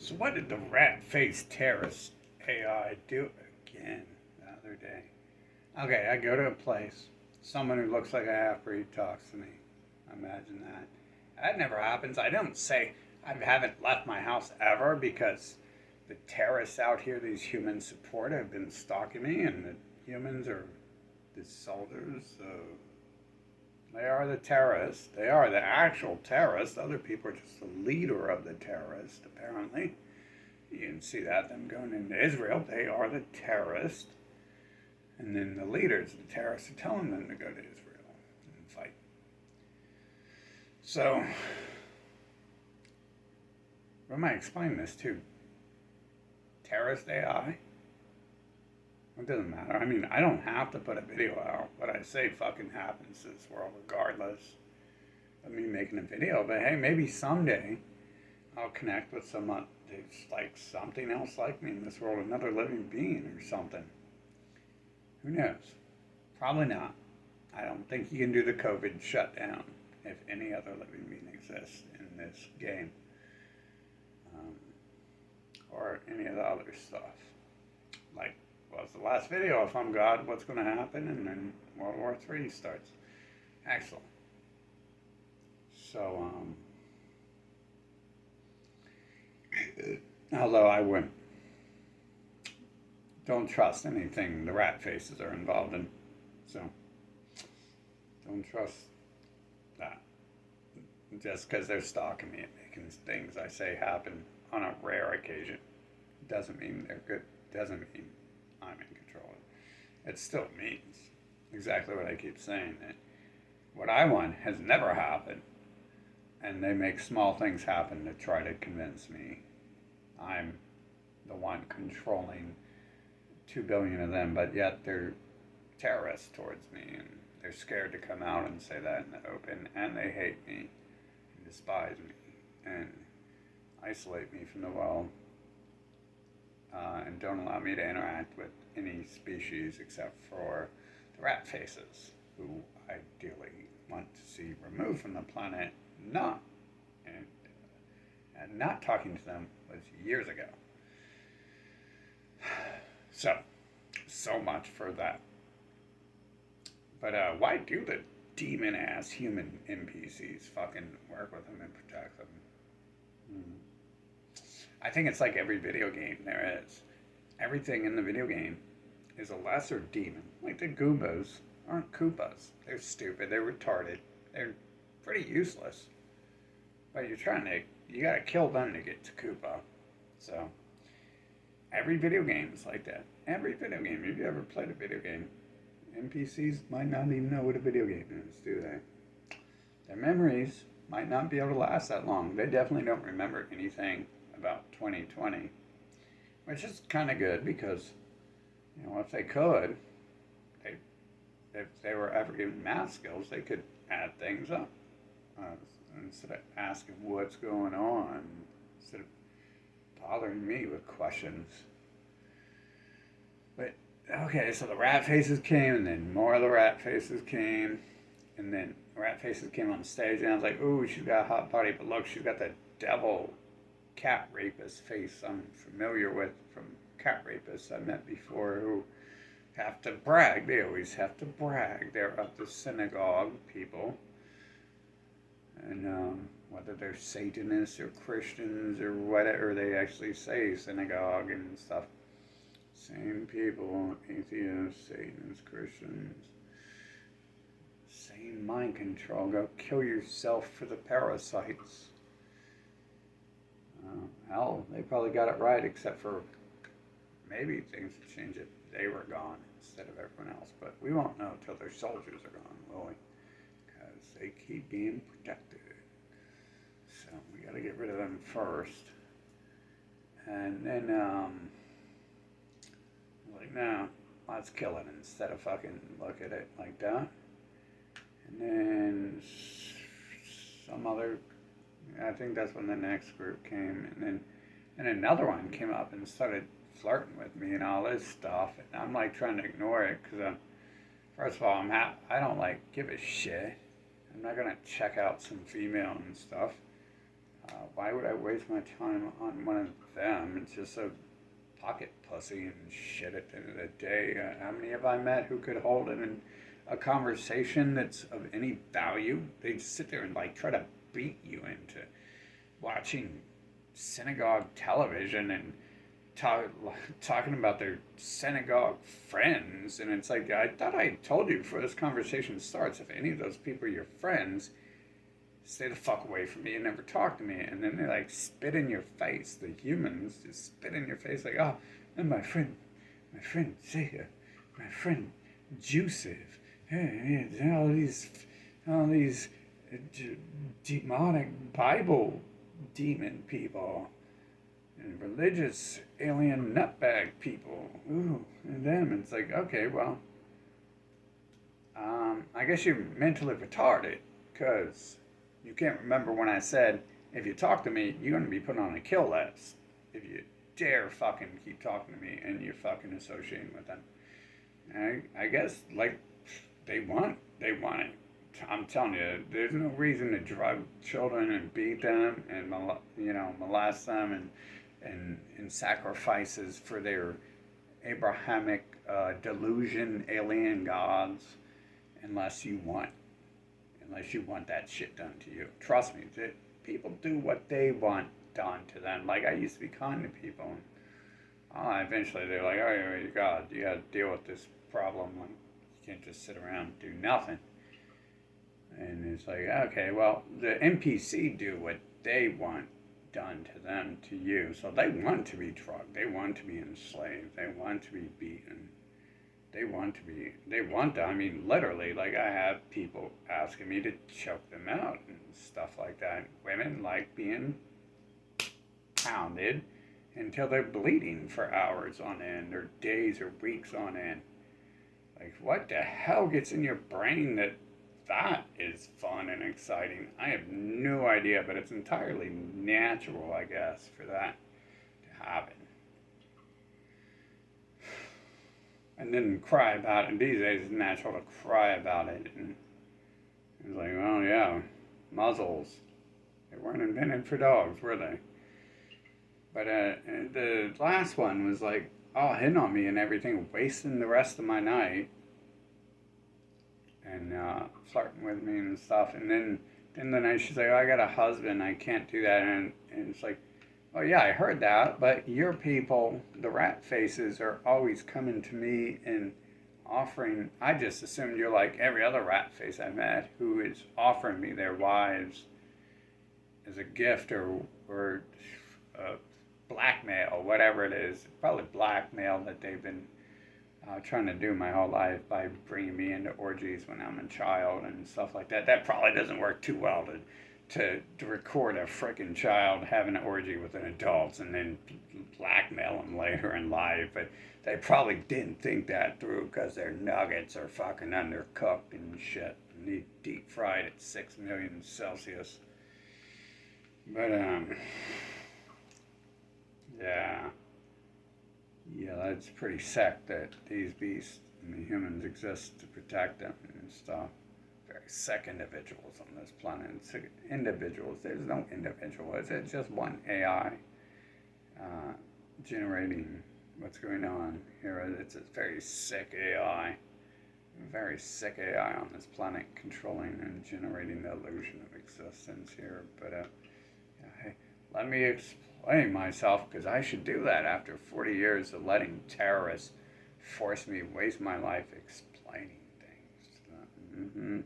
So what did the rat-faced terrorist AI do again the other day? Okay, I go to a place. Someone who looks like a half-breed talks to me. Imagine that. That never happens. I don't say I haven't left my house ever because the terrorists out here, these humans support, have been stalking me, and the humans are the soldiers. So they are the terrorists. They are the actual terrorists. Other people are just the leader of the terrorists, apparently. You can see that, them going into Israel. They are the terrorists. And then the leaders, the terrorists, are telling them to go to Israel and fight. So, what am I explaining this to? Terrorist AI? It doesn't matter. I mean, I don't have to put a video out. What I say fucking happens in this world regardless of me making a video. But hey, maybe someday I'll connect with someone who's like something else like me in this world, another living being or something. Who knows? Probably not. I don't think you can do the COVID shutdown if any other living being exists in this game. Or any of the other stuff. Like, was the last video, if I'm God, what's going to happen? And then World War III starts. Excellent. So, although I wouldn't, don't trust anything the rat faces are involved in. So, don't trust that. Just because they're stalking me and making things I say happen on a rare occasion doesn't mean they're good. Doesn't mean I'm in control. It still means exactly what I keep saying, that what I want has never happened, and they make small things happen to try to convince me I'm the one controlling 2 billion of them, but yet they're terrorists towards me, and they're scared to come out and say that in the open, and they hate me and despise me and isolate me from the world, and don't allow me to interact with any species except for the rat faces, who ideally want to see removed from the planet. Not and not talking to them was years ago. So much for that. But why do the demon ass human NPCs fucking work with them and protect them? I think it's like every video game there is. Everything in the video game is a lesser demon. Like the Goombas aren't Koopas. They're stupid. They're retarded. They're pretty useless. But you gotta kill them to get to Koopa. So, every video game is like that. Every video game. If you ever played a video game, NPCs might not even know what a video game is, do they? Their memories might not be able to last that long. They definitely don't remember anything about 2020, which is kind of good because, if they could, if they were ever given math skills, they could add things up instead of asking what's going on, instead of bothering me with questions. But okay, so the rat faces came, and then more of the rat faces came, and then rat faces came on stage, and I was like, ooh, she's got a hot body, but look, she's got the devil cat rapist face I'm familiar with from cat rapists I met before, who have to brag. They always have to brag. They're of the synagogue people. And whether they're Satanists or Christians or whatever, they actually say synagogue and stuff. Same people, atheists, Satanists, Christians. Same mind control. Go kill yourself for the parasites. Hell, they probably got it right, except for maybe things would change if they were gone instead of everyone else. But we won't know until their soldiers are gone, will we? Because they keep being protected. So we got to get rid of them first. And then, like, no, let's kill it instead of fucking look at it like that. And then some other, I think that's when the next group came, and another one came up and started flirting with me and all this stuff, and I'm like trying to ignore it because first of all, I don't like give a shit. I'm not gonna check out some female and stuff. Why would I waste my time on one of them? It's just a pocket pussy and shit at the end of the day. How many have I met who could hold it in a conversation that's of any value? They just sit there and like try to beat you into watching synagogue television and talking about their synagogue friends. And it's like, I thought I told you before this conversation starts, if any of those people are your friends, stay the fuck away from me and never talk to me. And then they like spit in your face. The humans just spit in your face like, oh, and my friend Zia, my friend Joseph, all these demonic Bible demon people and religious alien nutbag people. Ooh, and them. It's like, okay, well, I guess you're mentally retarded because you can't remember when I said, if you talk to me, you're going to be put on a kill list. If you dare fucking keep talking to me and you're fucking associating with them. And I guess, like, they want it. I'm telling you, there's no reason to drug children and beat them and, molest them and sacrifices for their Abrahamic delusion alien gods unless you want that shit done to you. Trust me, people do what they want done to them. Like, I used to be kind to people. And, eventually they're like, oh, God, you got to deal with this problem. Like, you can't just sit around and do nothing. And it's like, okay, well, the NPC do what they want done to them, to you. So they want to be drugged. They want to be enslaved. They want to be beaten. I mean, literally, like, I have people asking me to choke them out and stuff like that. Women like being pounded until they're bleeding for hours on end, or days or weeks on end. Like, what the hell gets in your brain that is fun and exciting? I have no idea, but it's entirely natural, I guess, for that to happen. And then cry about it. These days, it's natural to cry about it. And it's like, oh yeah, muzzles. They weren't invented for dogs, were they? But the last one was like all hitting on me and everything, wasting the rest of my night. And flirting with me and stuff. And then the night she's like, oh, I got a husband, I can't do that. And it's like, oh yeah, I heard that, but your people, the rat faces, are always coming to me and offering. I just assumed you're like every other rat face I met who is offering me their wives as a gift or blackmail, whatever it is. Probably blackmail that they've been trying to do my whole life by bringing me into orgies when I'm a child and stuff like that. That probably doesn't work too well to record a frickin' child having an orgy with an adult and then blackmail them later in life. But they probably didn't think that through because their nuggets are fucking undercooked and shit. And need deep fried at 6 million Celsius. But, yeah. Yeah, that's pretty sick that these beasts and the humans exist to protect them and stuff. Very sick individuals on this planet. Sick individuals. There's no individual. It's just one AI generating what's going on here. It's a very sick AI. Very sick AI on this planet controlling and generating the illusion of existence here. But, hey, let me explain myself, because I should do that after 40 years of letting terrorists force me to waste my life explaining things. Mm-hmm.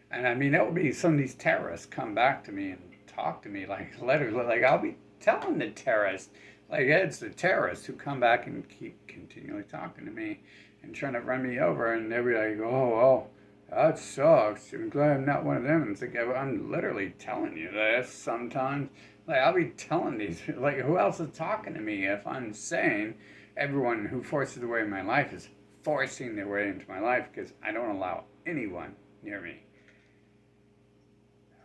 And I mean, it would be some of these terrorists come back to me and talk to me like literally, like I'll be telling the terrorists, like it's the terrorists who come back and keep continually talking to me and trying to run me over, and they'll be like, oh, that sucks. I'm glad I'm not one of them. And it's like, I'm literally telling you this sometimes. Like, I'll be telling these, like, who else is talking to me if I'm saying everyone who forces their way in my life is forcing their way into my life because I don't allow anyone near me.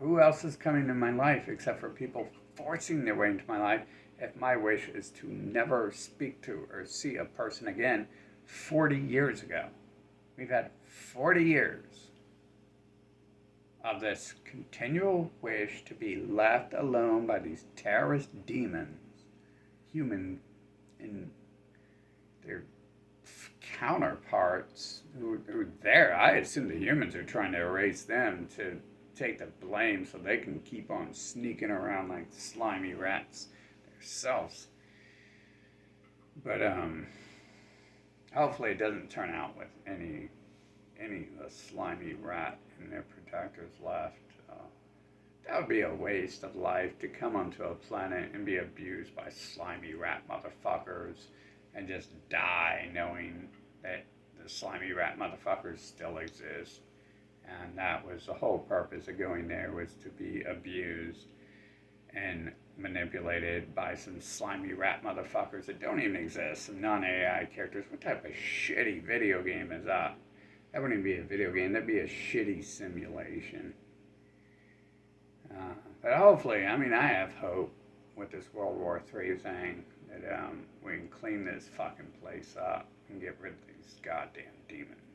Who else is coming in my life except for people forcing their way into my life if my wish is to never speak to or see a person again 40 years ago? We've had 40 years of this continual wish to be left alone by these terrorist demons, human and their counterparts who are there. I assume the humans are trying to erase them to take the blame so they can keep on sneaking around like slimy rats themselves. But hopefully it doesn't turn out with any of the slimy rat and their protectors left. That would be a waste of life to come onto a planet and be abused by slimy rat motherfuckers and just die knowing that the slimy rat motherfuckers still exist. And that was the whole purpose of going there, was to be abused and manipulated by some slimy rat motherfuckers that don't even exist, some non-AI characters. What type of shitty video game is that? That wouldn't even be a video game, that'd be a shitty simulation. But hopefully, I mean, I have hope with this World War III thing that we can clean this fucking place up and get rid of these goddamn demons.